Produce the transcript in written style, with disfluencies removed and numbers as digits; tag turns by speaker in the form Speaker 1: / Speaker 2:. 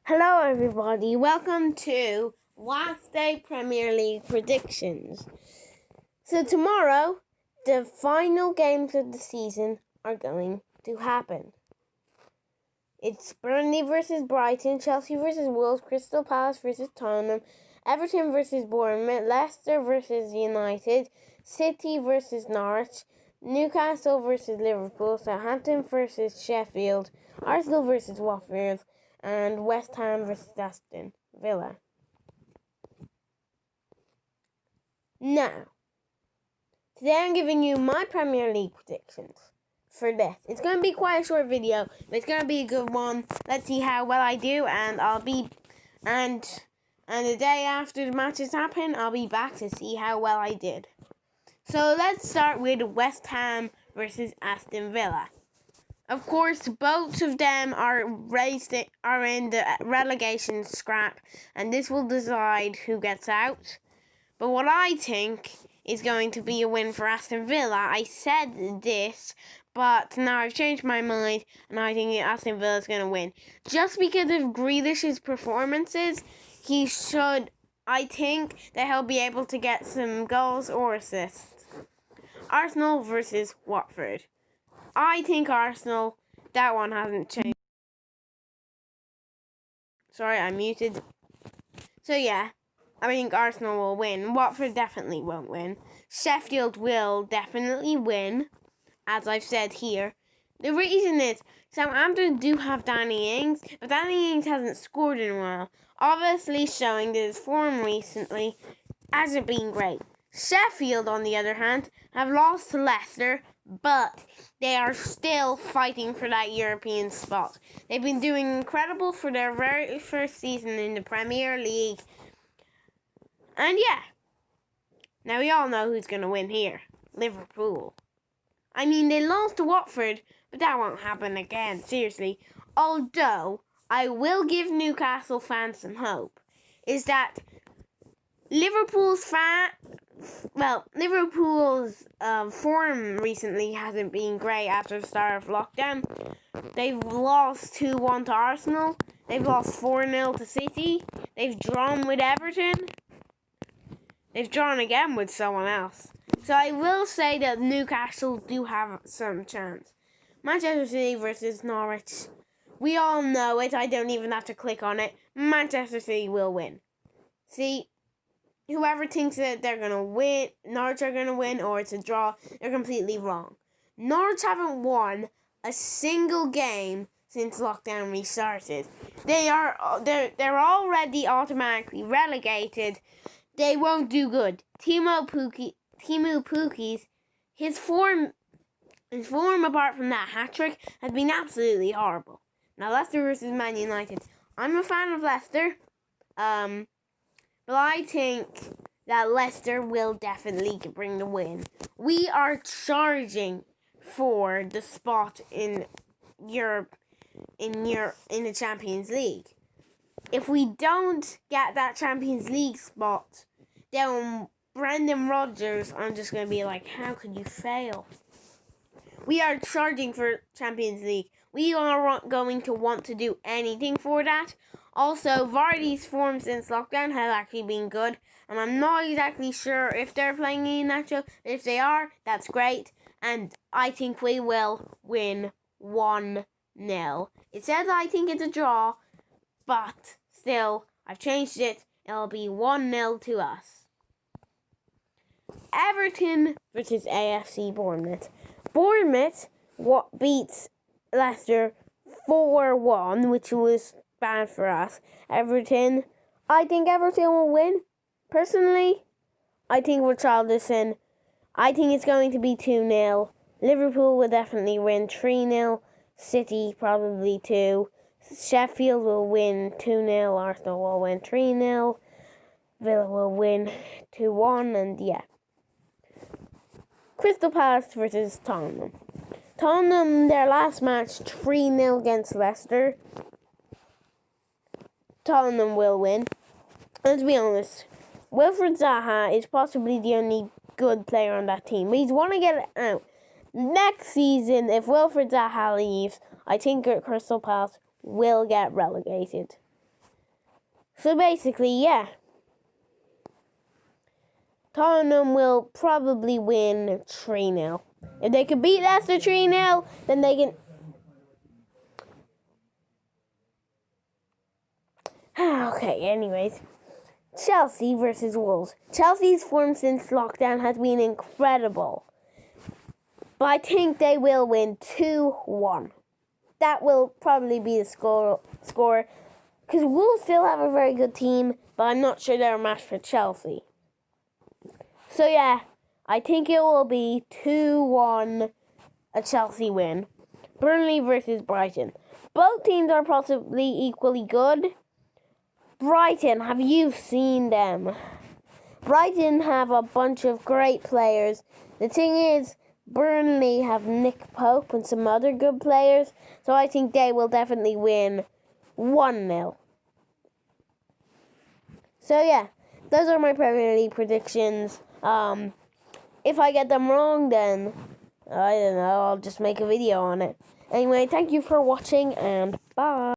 Speaker 1: Hello everybody, welcome to last day Premier League predictions. So tomorrow, the final games of the season are going to happen. It's Burnley versus Brighton, Chelsea versus Wolves, Crystal Palace versus Tottenham, Everton versus Bournemouth, Leicester versus United, City versus Norwich, Newcastle versus Liverpool, Southampton versus Sheffield, Arsenal versus Watford, and West Ham versus Aston Villa. Now, today I'm giving you my Premier League predictions for this. It's going to be quite a short video, but it's going to be a good one. Let's see how well I do, and the day after the matches happen, I'll be back to see how well I did. So let's start with West Ham versus Aston Villa. Of course, both of them are in the relegation scrap, and this will decide who gets out. But what I think is going to be a win for Aston Villa. I said this, but now I've changed my mind, and I think Aston Villa is going to win. Just because of Grealish's performances, I think that he'll be able to get some goals or assists. Arsenal versus Watford. I think Arsenal, that one hasn't changed. Sorry, I'm muted. So yeah, I think Arsenal will win. Watford definitely won't win. Sheffield will definitely win, as I've said here. The reason is, Southampton do have Danny Ings, but Danny Ings hasn't scored in a while. Obviously showing that his form recently hasn't been great. Sheffield, on the other hand, have lost to Leicester, but they are still fighting for that European spot. They've been doing incredible for their very first season in the Premier League. And yeah, now we all know who's going to win here. Liverpool. I mean, they lost to Watford, but that won't happen again, seriously. Although, I will give Newcastle fans some hope. Is that Liverpool's form recently hasn't been great after the start of lockdown. They've lost 2-1 to Arsenal. They've lost 4-0 to City. They've drawn with Everton. They've drawn again with someone else. So I will say that Newcastle do have some chance. Manchester City versus Norwich. We all know it. I don't even have to click on it. Manchester City will win. See, whoever thinks that they're going to win, Norwich are going to win, or it's a draw, they're completely wrong. Norwich haven't won a single game since lockdown restarted. They're already automatically relegated. They won't do good. Teemu Pukki's his form apart from that hat-trick has been absolutely horrible. Now, Leicester versus Man United. I'm a fan of Leicester. But I think that Leicester will definitely bring the win. We are charging for the spot in Europe, in the Champions League. If we don't get that Champions League spot, then Brendan Rodgers, I'm just going to be like, how could you fail? We are charging for Champions League. We are going to want to do anything for that. Also, Vardy's form since lockdown has actually been good. And I'm not exactly sure if they're playing in that show. If they are, that's great. And I think we will win 1-0. It says I think it's a draw. But still, I've changed it. It'll be 1-0 to us. Everton versus AFC Bournemouth. Bournemouth beats Leicester 4-1, which was bad for us. Everton, I think Everton will win. Personally, I think Richarlison, I think it's going to be 2-0. Liverpool will definitely win 3-0. City probably 2. Sheffield will win 2-0. Arsenal will win 3-0. Villa will win 2-1, and yeah. Crystal Palace versus Tottenham. Tottenham, their last match, 3-0 against Leicester. Tottenham will win. Let's be honest, Wilfried Zaha is possibly the only good player on that team. But he's want to get out. Next season, if Wilfried Zaha leaves, I think Crystal Palace will get relegated. So basically, yeah. Tottenham will probably win 3-0. If they could beat Leicester 3-0, then they can... Okay, anyways. Chelsea versus Wolves. Chelsea's form since lockdown has been incredible. But I think they will win 2-1. That will probably be the score. Because Wolves still have a very good team, but I'm not sure they're a match for Chelsea. So yeah, I think it will be 2-1 a Chelsea win. Burnley versus Brighton. Both teams are possibly equally good. Brighton, have you seen them? Brighton have a bunch of great players. The thing is, Burnley have Nick Pope and some other good players, so I think they will definitely win 1-0. So yeah, those are my Premier League predictions. If I get them wrong, then I don't know, I'll just make a video on it. Anyway, thank you for watching, and bye.